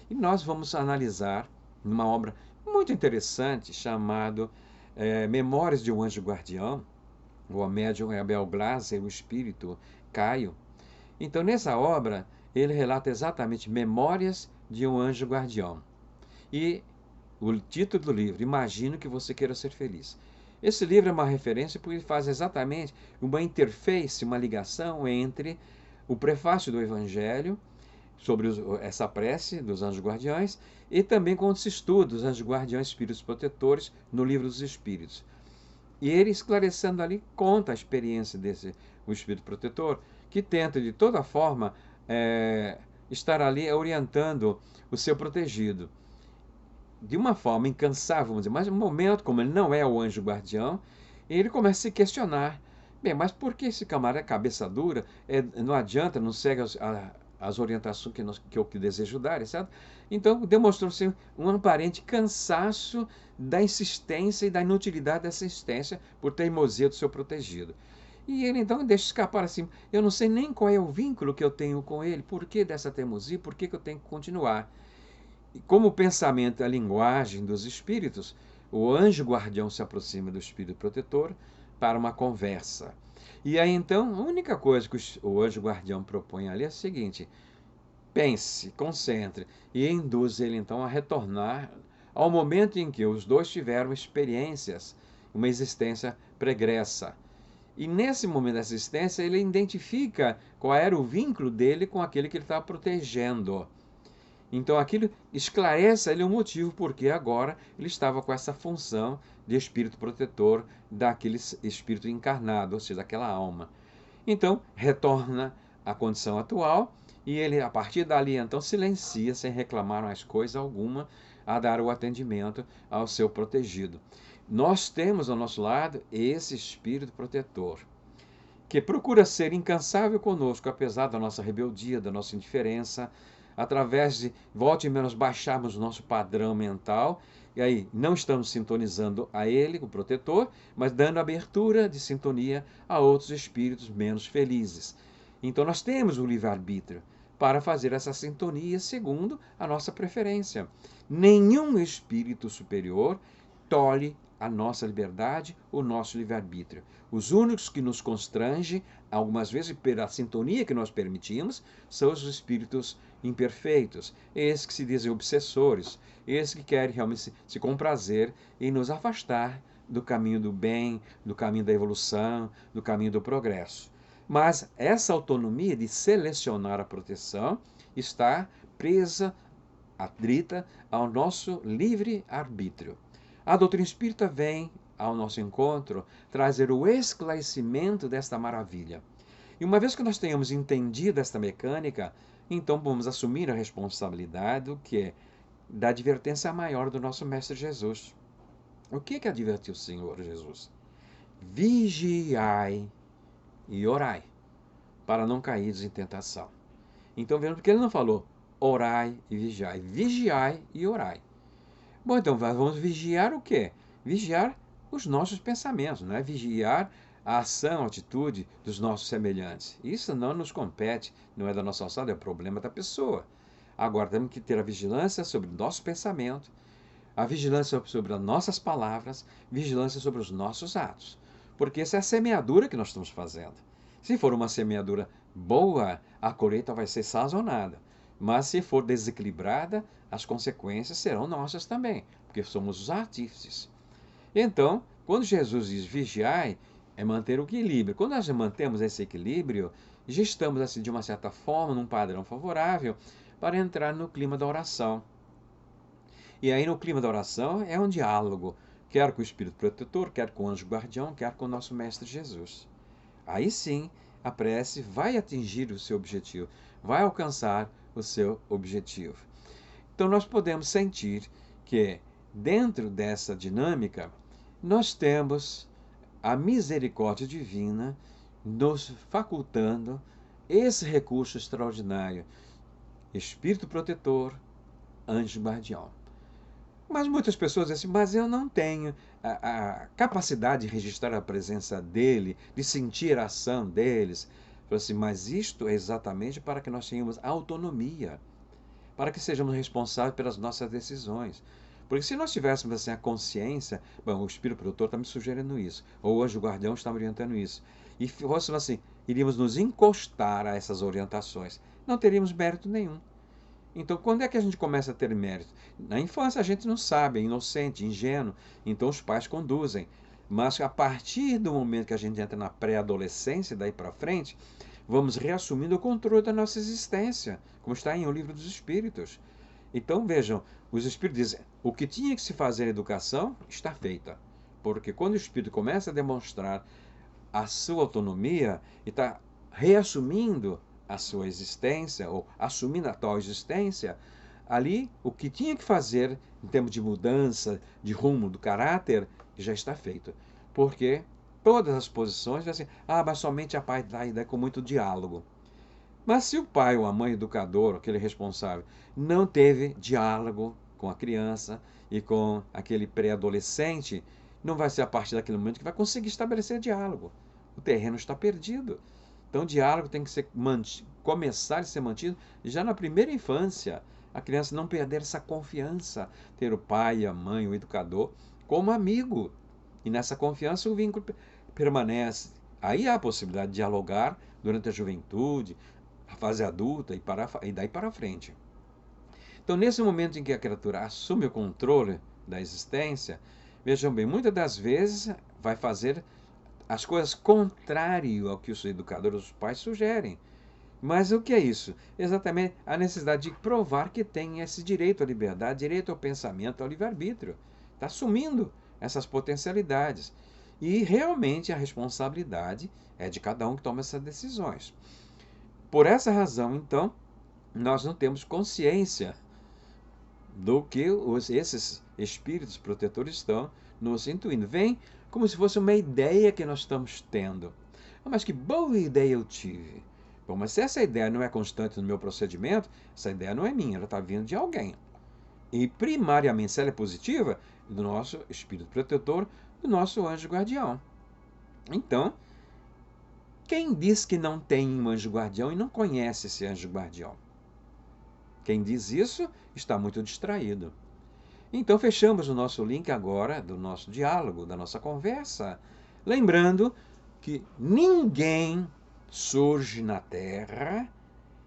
Speaker 1: E nós vamos analisar numa obra muito interessante chamado Memórias de um Anjo Guardião, o médium é Abel Glasser, o espírito Caio. Então, nessa obra, ele relata exatamente Memórias de um Anjo Guardião. E o título do livro, Imagino que Você Queira Ser Feliz. Esse livro é uma referência porque ele faz exatamente uma interface, uma ligação entre o prefácio do Evangelho, sobre essa prece dos anjos guardiões, e também quando se estuda os anjos guardiões espíritos protetores no Livro dos Espíritos. E ele, esclarecendo ali, conta a experiência desse o espírito protetor, que tenta de toda forma estar ali orientando o seu protegido. De uma forma incansável, vamos dizer, mas no momento, como ele não é o anjo guardião, ele começa a se questionar. Bem, mas por que esse camarada é cabeça dura? Não adianta, não segue as orientações que eu desejo dar, certo? Então, demonstrou-se um aparente cansaço da insistência e da inutilidade dessa insistência por teimosia do seu protegido. E ele então deixa escapar assim, eu não sei nem qual é o vínculo que eu tenho com ele, por que dessa teimosia, por que eu tenho que continuar. E como o pensamento é a linguagem dos espíritos, o anjo guardião se aproxima do espírito protetor para uma conversa. E aí então, a única coisa que o anjo guardião propõe ali é a seguinte: pense, concentre e induz ele então a retornar ao momento em que os dois tiveram experiências, uma existência pregressa. E nesse momento da existência, ele identifica qual era o vínculo dele com aquele que ele estava protegendo. Então aquilo esclarece a ele o motivo porque agora ele estava com essa função de espírito protetor daquele espírito encarnado, ou seja, daquela alma. Então retorna à condição atual e ele, a partir dali, então silencia sem reclamar mais coisa alguma a dar o atendimento ao seu protegido. Nós temos ao nosso lado esse espírito protetor, que procura ser incansável conosco, apesar da nossa rebeldia, da nossa indiferença, através de, volte e menos, baixarmos o nosso padrão mental, e aí não estamos sintonizando a ele, o protetor, mas dando abertura de sintonia a outros espíritos menos felizes. Então nós temos o livre-arbítrio para fazer essa sintonia segundo a nossa preferência. Nenhum espírito superior tolhe a nossa liberdade, o nosso livre-arbítrio. Os únicos que nos constrangem, algumas vezes pela sintonia que nós permitimos, são os espíritos imperfeitos, esses que se dizem obsessores, esses que querem realmente se comprazer em nos afastar do caminho do bem, do caminho da evolução, do caminho do progresso. Mas essa autonomia de selecionar a proteção está presa, adrita ao nosso livre-arbítrio. A doutrina espírita vem ao nosso encontro trazer o esclarecimento desta maravilha. E uma vez que nós tenhamos entendido esta mecânica, então vamos assumir a responsabilidade do que é da advertência maior do nosso Mestre Jesus. O que advertiu o Senhor Jesus? Vigiai e orai, para não cairdes em tentação. Então vemos porque ele não falou orai e vigiai e orai. Bom, então vamos vigiar o quê? Vigiar os nossos pensamentos, não é vigiar a ação, a atitude dos nossos semelhantes. Isso não nos compete, não é da nossa alçada, é o problema da pessoa. Agora, temos que ter a vigilância sobre o nosso pensamento, a vigilância sobre as nossas palavras, vigilância sobre os nossos atos. Porque essa é a semeadura que nós estamos fazendo. Se for uma semeadura boa, a colheita vai ser sazonada. Mas se for desequilibrada, as consequências serão nossas também, porque somos os artífices. Então, quando Jesus diz vigiai, é manter o equilíbrio. Quando nós mantemos esse equilíbrio, já estamos, assim, de uma certa forma, num padrão favorável para entrar no clima da oração. E aí, no clima da oração, é um diálogo, quer com o Espírito Protetor, quer com o Anjo Guardião, quer com o nosso Mestre Jesus. Aí sim, a prece vai atingir o seu objetivo, vai alcançar o seu objetivo. Então, nós podemos sentir que, dentro dessa dinâmica, nós temos a misericórdia divina nos facultando esse recurso extraordinário: Espírito Protetor, Anjo Guardião. Mas muitas pessoas dizem assim, mas eu não tenho a capacidade de registrar a presença dele, de sentir a ação deles. Falo assim, mas isto é exatamente para que nós tenhamos autonomia, para que sejamos responsáveis pelas nossas decisões. Porque se nós tivéssemos assim a consciência, bom, o Espírito Protetor está me sugerindo isso, ou o Anjo Guardião está me orientando isso, e fôssemos assim, iríamos nos encostar a essas orientações, não teríamos mérito nenhum. Então, quando é que a gente começa a ter mérito? Na infância a gente não sabe, é inocente, ingênuo, então os pais conduzem. Mas a partir do momento que a gente entra na pré-adolescência, daí para frente, vamos reassumindo o controle da nossa existência, como está em O Livro dos Espíritos. Então, vejam, os Espíritos dizem, o que tinha que se fazer em educação está feita. Porque quando o Espírito começa a demonstrar a sua autonomia e está reassumindo a sua existência, ou assumindo a tal existência, ali o que tinha que fazer em termos de mudança de rumo do caráter já está feito. Porque todas as posições, assim, mas somente a pai dá ideia com muito diálogo. Mas se o pai ou a mãe educador, aquele responsável, não teve diálogo com a criança e com aquele pré-adolescente, não vai ser a partir daquele momento que vai conseguir estabelecer diálogo. O terreno está perdido. Então, o diálogo tem que ser começar a ser mantido já na primeira infância. A criança não perder essa confiança, ter o pai, a mãe, o educador como amigo. E nessa confiança o vínculo permanece. Aí há a possibilidade de dialogar durante a juventude, a fase adulta e daí para frente. Então, nesse momento em que a criatura assume o controle da existência, vejam bem, muitas das vezes vai fazer as coisas contrário ao que os educadores, os pais sugerem. Mas o que é isso? Exatamente a necessidade de provar que tem esse direito à liberdade, direito ao pensamento, ao livre-arbítrio. Está assumindo essas potencialidades. E realmente a responsabilidade é de cada um que toma essas decisões. Por essa razão, então, nós não temos consciência do que esses espíritos protetores estão nos intuindo. Vem como se fosse uma ideia que nós estamos tendo. Mas que boa ideia eu tive. Bom, mas se essa ideia não é constante no meu procedimento, essa ideia não é minha, ela está vindo de alguém. E primariamente, se ela é positiva, do nosso espírito protetor, do nosso anjo guardião. Então, quem diz que não tem um anjo guardião e não conhece esse anjo guardião? Quem diz isso está muito distraído. Então fechamos o nosso link agora do nosso diálogo, da nossa conversa, lembrando que ninguém surge na Terra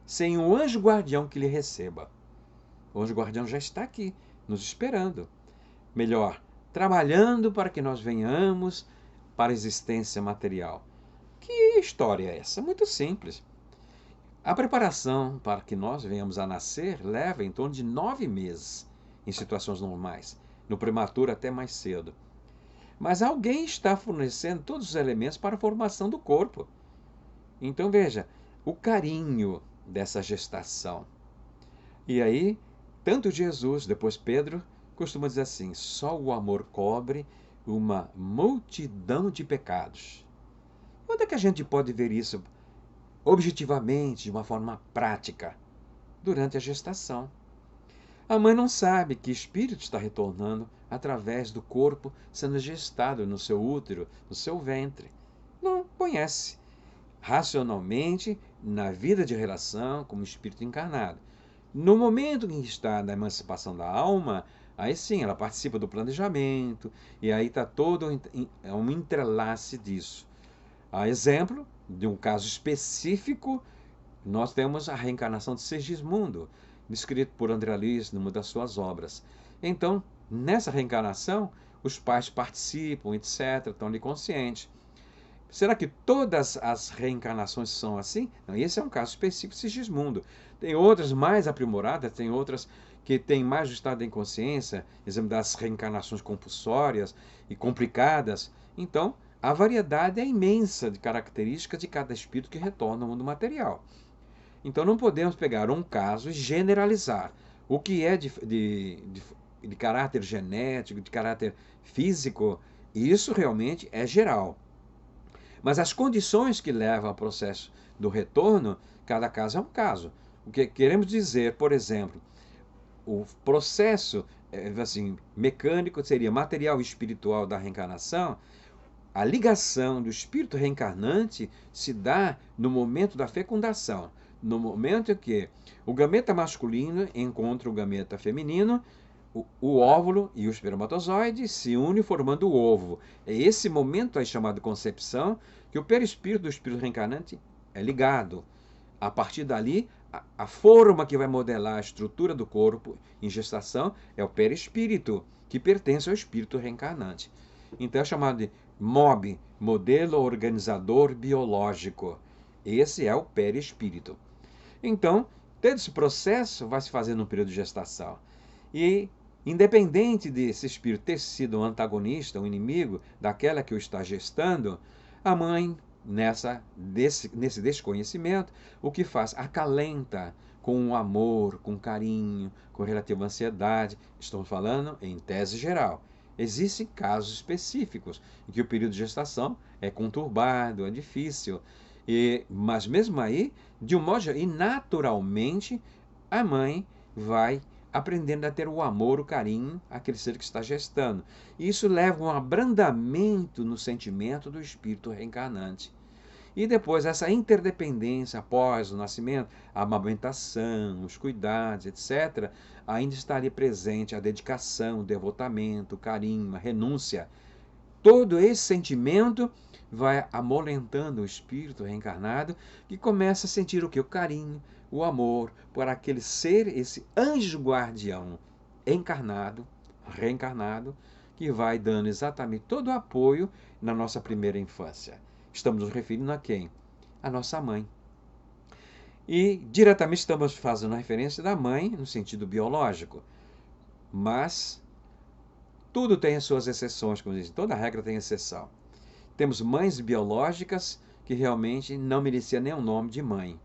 Speaker 1: sem um anjo guardião que lhe receba. O anjo guardião já está aqui, nos esperando. Melhor, trabalhando para que nós venhamos para a existência material. Que história é essa? Muito simples. A preparação para que nós venhamos a nascer leva em torno de 9 meses, em situações normais, no prematuro até mais cedo. Mas alguém está fornecendo todos os elementos para a formação do corpo. Então veja, o carinho dessa gestação. E aí, tanto Jesus, depois Pedro, costuma dizer assim, só o amor cobre uma multidão de pecados. Onde é que a gente pode ver isso objetivamente, de uma forma prática? Durante a gestação. A mãe não sabe que espírito está retornando através do corpo sendo gestado no seu útero, no seu ventre. Não conhece racionalmente na vida de relação como espírito encarnado. No momento em que está na emancipação da alma, aí sim ela participa do planejamento, e aí está todo um entrelace disso. A exemplo de um caso específico, nós temos a reencarnação de Segismundo, descrito por André Luiz numa das suas obras. Então, nessa reencarnação, os pais participam, etc., estão ali conscientes. Será que todas as reencarnações são assim? Não, esse é um caso específico de Sigismundo. Tem outras mais aprimoradas, tem outras que têm mais do estado da inconsciência, exemplo das reencarnações compulsórias e complicadas. Então, a variedade é imensa de características de cada espírito que retorna ao mundo material. Então, não podemos pegar um caso e generalizar. O que é de caráter genético, de caráter físico, isso realmente é geral. Mas as condições que levam ao processo do retorno, cada caso é um caso. O que queremos dizer, por exemplo, o processo assim, mecânico seria material e espiritual da reencarnação. A ligação do espírito reencarnante se dá no momento da fecundação, no momento em que o gameta masculino encontra o gameta feminino, o óvulo e o espermatozoide se unem formando o ovo. É esse momento aí chamado concepção que o perispírito do espírito reencarnante é ligado. A partir dali, a forma que vai modelar a estrutura do corpo em gestação é o perispírito, que pertence ao espírito reencarnante. Então é chamado de MOB, Modelo Organizador Biológico. Esse é o perispírito. Então, todo esse processo vai se fazer no período de gestação. E, independente desse espírito ter sido um antagonista, um inimigo daquela que o está gestando, a mãe, nesse desconhecimento, o que faz? Acalenta com amor, com carinho, com relativa ansiedade. Estamos falando em tese geral. Existem casos específicos em que o período de gestação é conturbado, é difícil. Mas mesmo aí, de um modo geral, e naturalmente, a mãe vai aprendendo a ter o amor, o carinho àquele ser que está gestando. Isso leva a um abrandamento no sentimento do espírito reencarnante. E depois, essa interdependência após o nascimento, a amamentação, os cuidados, etc., ainda estaria presente a dedicação, o devotamento, o carinho, a renúncia. Todo esse sentimento vai amolentando o espírito reencarnado, que começa a sentir o que? O carinho, o amor por aquele ser, esse anjo guardião encarnado, reencarnado, que vai dando exatamente todo o apoio na nossa primeira infância. Estamos nos referindo a quem? A nossa mãe. E diretamente estamos fazendo a referência da mãe no sentido biológico. Mas tudo tem as suas exceções, como dizem, toda regra tem exceção. Temos mães biológicas que realmente não mereciam nem o nome de mãe.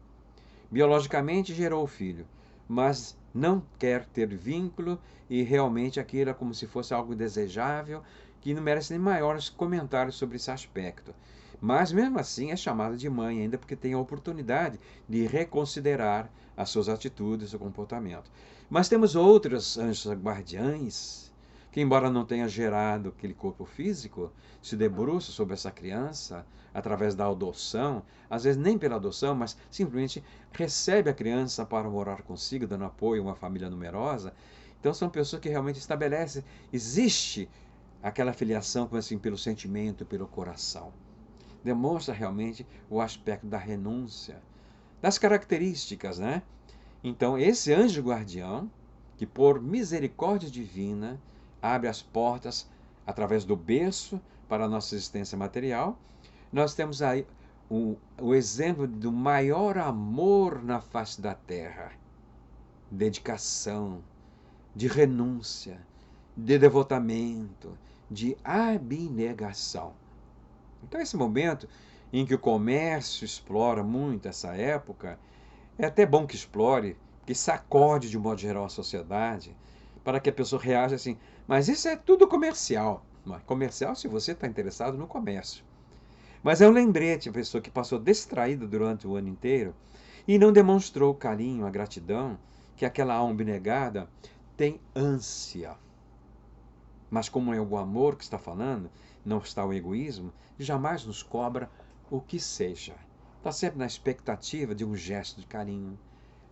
Speaker 1: Biologicamente gerou o filho, mas não quer ter vínculo e realmente aquilo é como se fosse algo desejável, que não merece nem maiores comentários sobre esse aspecto. Mas mesmo assim é chamada de mãe ainda porque tem a oportunidade de reconsiderar as suas atitudes, o comportamento. Mas temos outros anjos guardiães que, embora não tenha gerado aquele corpo físico, se debruça sobre essa criança através da adoção, às vezes nem pela adoção, mas simplesmente recebe a criança para morar consigo, dando apoio a uma família numerosa. Então são pessoas que realmente estabelecem, existe aquela filiação assim, pelo sentimento, pelo coração. Demonstra realmente o aspecto da renúncia, das características, né? Então, esse anjo guardião, que por misericórdia divina, abre as portas através do berço para a nossa existência material, nós temos aí o exemplo do maior amor na face da terra, dedicação, de renúncia, de devotamento, de abnegação. Então, esse momento em que o comércio explora muito essa época, é até bom que explore, que sacode de um modo geral a sociedade, para que a pessoa reaja assim, mas isso é tudo comercial. Comercial se você está interessado no comércio. Mas é um lembrete, a pessoa que passou distraída durante o ano inteiro e não demonstrou o carinho, a gratidão que aquela alma abnegada tem ânsia. Mas como é o amor que está falando, não está o egoísmo, jamais nos cobra o que seja. Está sempre na expectativa de um gesto de carinho,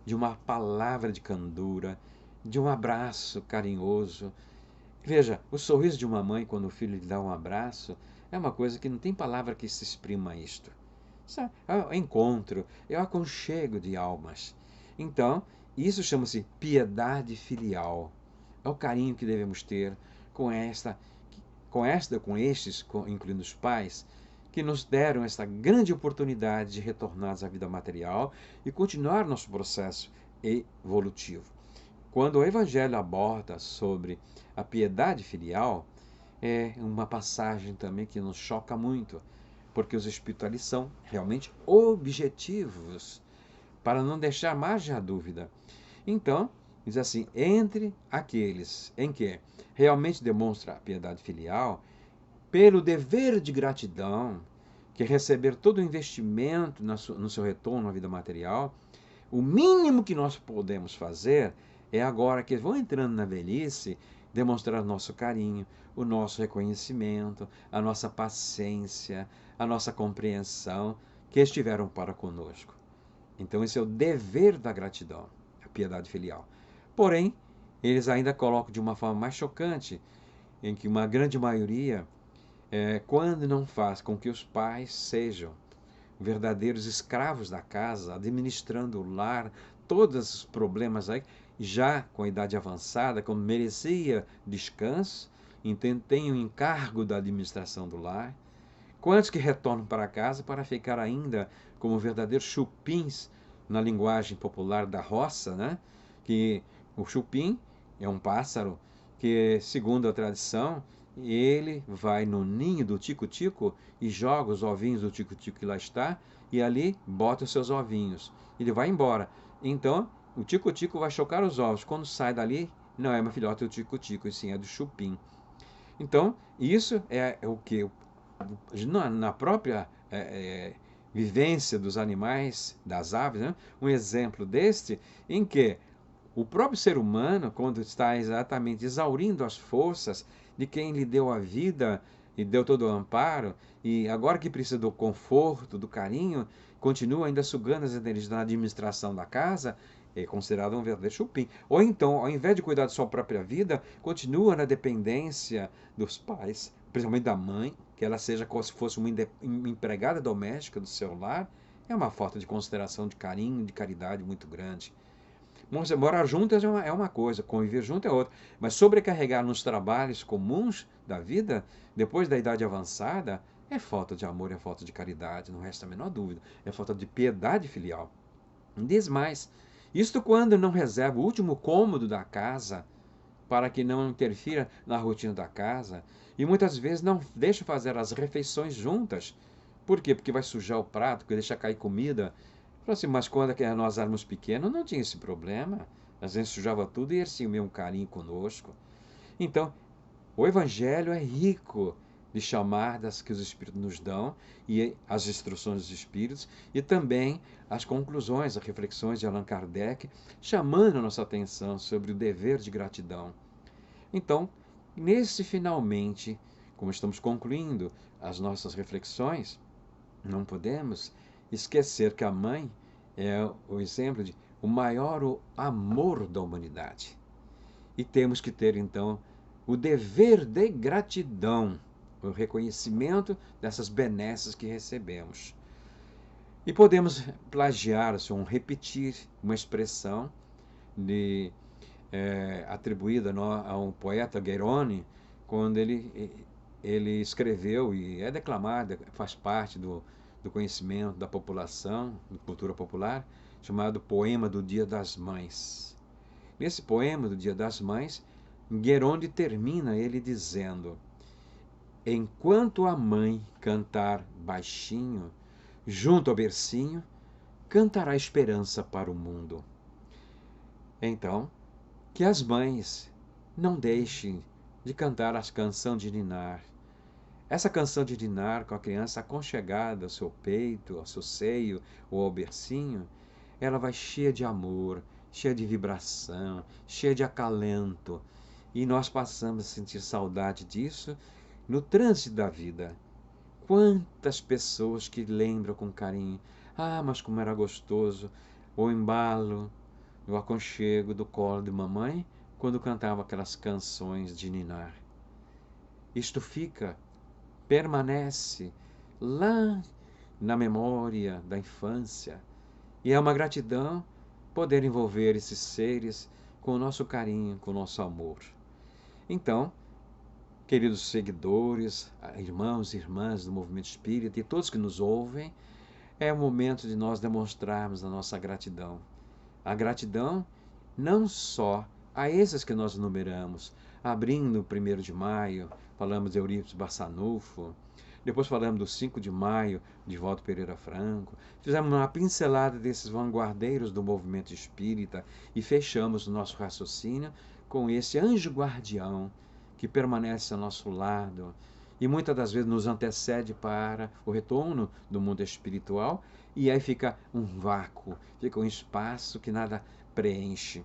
Speaker 1: de uma palavra de candura, de um abraço carinhoso. Veja, o sorriso de uma mãe quando o filho lhe dá um abraço é uma coisa que não tem palavra que se exprima isto. Isso é o encontro, é o aconchego de almas. Então, isso chama-se piedade filial. É o carinho que devemos ter com estes, incluindo os pais, que nos deram esta grande oportunidade de retornar à vida material e continuar nosso processo evolutivo. Quando o Evangelho aborda sobre a piedade filial, é uma passagem também que nos choca muito, porque os espíritos são realmente objetivos, para não deixar margem à dúvida. Então, diz assim, entre aqueles em que realmente demonstra a piedade filial, pelo dever de gratidão, que é receber todo o investimento no seu retorno à vida material, o mínimo que nós podemos fazer é agora que vão entrando na velhice, demonstrar nosso carinho, o nosso reconhecimento, a nossa paciência, a nossa compreensão, que estiveram para conosco. Então esse é o dever da gratidão, a piedade filial. Porém, eles ainda colocam de uma forma mais chocante, em que uma grande maioria, quando não faz com que os pais sejam verdadeiros escravos da casa, administrando o lar, todos os problemas aí, já com a idade avançada, quando merecia descanso, tem o encargo da administração do lar. Quantos que retornam para casa para ficar ainda como verdadeiros chupins, na linguagem popular da roça, né? Que o chupim é um pássaro que, segundo a tradição, ele vai no ninho do tico-tico e joga os ovinhos do tico-tico que lá está, e ali bota os seus ovinhos. Ele vai embora. Então, o tico-tico vai chocar os ovos. Quando sai dali, não é uma filhote do tico-tico, e sim é do chupim. Então, isso é o que? Na própria vivência dos animais, das aves, né? Um exemplo deste em que o próprio ser humano, quando está exatamente exaurindo as forças de quem lhe deu a vida e deu todo o amparo, e agora que precisa do conforto, do carinho, continua ainda sugando as energias da administração da casa, é considerado um verdadeiro chupim. Ou então, ao invés de cuidar de sua própria vida, continua na dependência dos pais, principalmente da mãe, que ela seja como se fosse uma empregada doméstica do seu lar, é uma falta de consideração, de carinho, de caridade muito grande. Morar juntas é uma coisa, conviver junto é outra. Mas sobrecarregar nos trabalhos comuns da vida, depois da idade avançada, é falta de amor, é falta de caridade, não resta a menor dúvida. É falta de piedade filial. Diz mais, isto quando não reserva o último cômodo da casa para que não interfira na rotina da casa, e muitas vezes não deixa fazer as refeições juntas. Por quê? Porque vai sujar o prato, porque deixa cair comida. Falou assim, mas quando nós éramos pequenos, não tinha esse problema. A gente sujava tudo e eles tinham o mesmo carinho conosco. Então, o Evangelho é rico de chamadas que os Espíritos nos dão, e as instruções dos Espíritos, e também as conclusões, as reflexões de Allan Kardec, chamando a nossa atenção sobre o dever de gratidão. Então, nesse finalmente, como estamos concluindo as nossas reflexões, não podemos esquecer que a mãe é o exemplo de o maior amor da humanidade. E temos que ter, então, o dever de gratidão, o reconhecimento dessas benesses que recebemos. E podemos plagiar, ou repetir uma expressão atribuída a um poeta Guerone, quando ele escreveu, e é declamada, faz parte do conhecimento da população, da cultura popular, chamado Poema do Dia das Mães. Nesse poema do Dia das Mães, Guerone termina ele dizendo: enquanto a mãe cantar baixinho, junto ao bercinho, cantará esperança para o mundo. Então, que as mães não deixem de cantar a canção de ninar. Essa canção de ninar com a criança aconchegada ao seu peito, ao seu seio ou ao bercinho, ela vai cheia de amor, cheia de vibração, cheia de acalento. E nós passamos a sentir saudade disso no trânsito da vida. Quantas pessoas que lembram com carinho, ah, mas como era gostoso o embalo, o aconchego do colo de mamãe quando cantava aquelas canções de ninar. Isto fica, permanece lá na memória da infância. E é uma gratidão poder envolver esses seres com o nosso carinho, com o nosso amor. Então, queridos seguidores, irmãos e irmãs do Movimento Espírita e todos que nos ouvem, é o momento de nós demonstrarmos a nossa gratidão. A gratidão não só a esses que nós numeramos, abrindo o 1º de maio, falamos de Eurípides Barçanufo, depois falamos do 5 de maio, de Divaldo Pereira Franco, fizemos uma pincelada desses vanguardeiros do movimento espírita e fechamos o nosso raciocínio com esse anjo guardião que permanece ao nosso lado e muitas das vezes nos antecede para o retorno do mundo espiritual, e aí fica um vácuo, fica um espaço que nada preenche.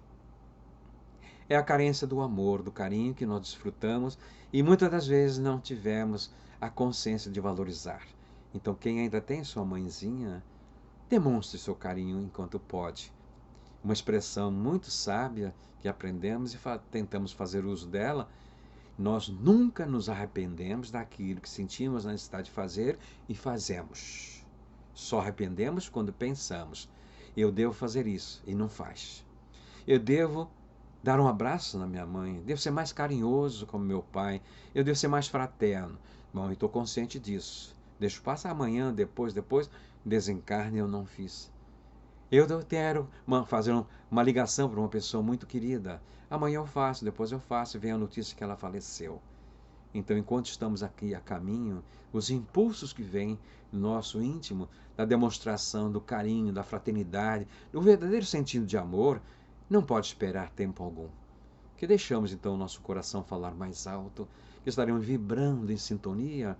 Speaker 1: É a carência do amor, do carinho que nós desfrutamos e muitas das vezes não tivemos a consciência de valorizar. Então, quem ainda tem sua mãezinha, demonstre seu carinho enquanto pode. Uma expressão muito sábia que aprendemos e tentamos fazer uso dela: nós nunca nos arrependemos daquilo que sentimos a necessidade de fazer e fazemos. Só arrependemos quando pensamos, eu devo fazer isso, e não faz. Eu devo dar um abraço na minha mãe, devo ser mais carinhoso como meu pai, eu devo ser mais fraterno. Bom, eu estou consciente disso. Deixo passar amanhã, depois, desencarne, eu não fiz. Eu quero fazer uma ligação para uma pessoa muito querida. Amanhã eu faço, depois eu faço, e vem a notícia que ela faleceu. Então, enquanto estamos aqui a caminho, os impulsos que vêm no nosso íntimo, da demonstração do carinho, da fraternidade, do verdadeiro sentido de amor, não pode esperar tempo algum. Que deixamos então o nosso coração falar mais alto, que estaremos vibrando em sintonia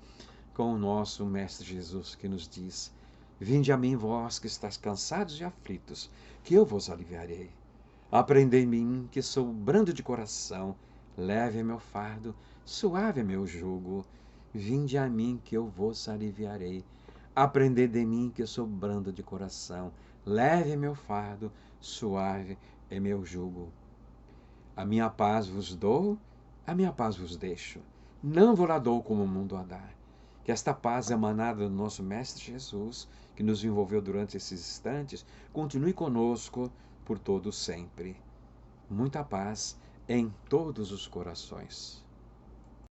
Speaker 1: com o nosso Mestre Jesus, que nos diz: vinde a mim, vós que estáis cansados e aflitos, que eu vos aliviarei. Aprendei em mim, que sou brando de coração, leve é meu fardo, suave é meu jugo. Vinde a mim, que eu vos aliviarei. Aprendei de mim, que sou brando de coração, leve é meu fardo, suave é meu jugo. A minha paz vos dou, a minha paz vos deixo. Não vou lá dou como o mundo a dá. Que esta paz emanada do nosso Mestre Jesus, que nos envolveu durante esses instantes, continue conosco por todo sempre. Muita paz em todos os corações.